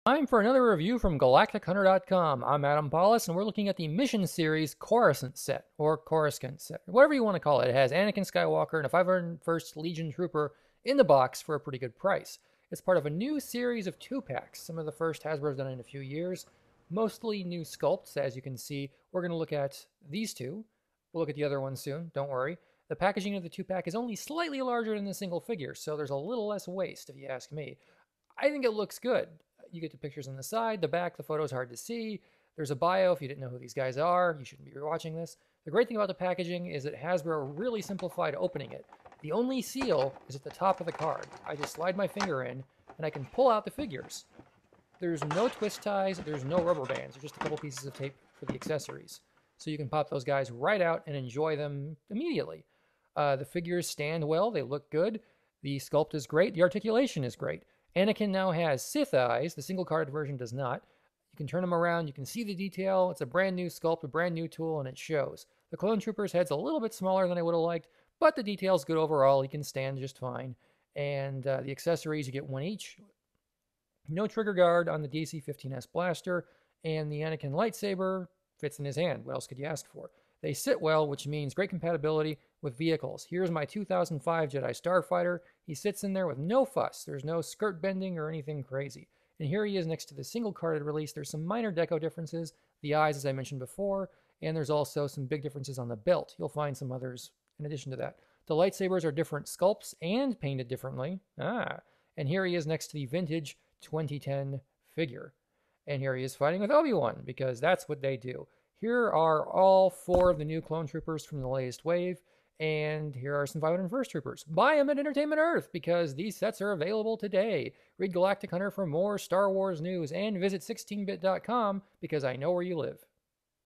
Time for another review from GalacticHunter.com. I'm Adam Paulus, and we're looking at the Mission Series Coruscant set, or Coruscant set, whatever you want to call it. It has Anakin Skywalker and a 501st Legion Trooper in the box for a pretty good price. It's part of a new series of 2-packs, some of the first Hasbro's done in a few years, mostly new sculpts. As you can see, we're going to look at these two. We'll look at the other one soon, don't worry. The packaging of the 2-pack is only slightly larger than the single figure, so there's a little less waste, if you ask me. I think it looks good. You get the pictures on the side, the back, the photo's hard to see. There's a bio if you didn't know who these guys are. You shouldn't be watching this. The great thing about the packaging is that Hasbro really simplified opening it. The only seal is at the top of the card. I just slide my finger in, and I can pull out the figures. There's no twist ties, there's no rubber bands. There's just a couple pieces of tape for the accessories. So you can pop those guys right out and enjoy them immediately. The figures stand well, they look good. The sculpt is great, the articulation is great. Anakin now has Sith eyes. The single-carded version does not. You can turn them around. You can see the detail. It's a brand new sculpt, a brand new tool, and it shows. The clone trooper's head's a little bit smaller than I would have liked, but the detail's good overall. He can stand just fine. And the accessories, you get one each. No trigger guard on the DC-15S blaster, and the Anakin lightsaber fits in his hand. What else could you ask for? They sit well, which means great compatibility with vehicles. Here's my 2005 Jedi Starfighter. He sits in there with no fuss. There's no skirt bending or anything crazy. And here he is next to the single-carded release. There's some minor deco differences. The eyes, as I mentioned before, and there's also some big differences on the belt. You'll find some others in addition to that. The lightsabers are different sculpts and painted differently. And here he is next to the vintage 2010 figure. And here he is fighting with Obi-Wan, because that's what they do. Here are all 4 of the new clone troopers from the latest wave, and here are some 501st troopers. Buy them at Entertainment Earth, because these sets are available today. Read Galactic Hunter for more Star Wars news, and visit 16bit.com, because I know where you live.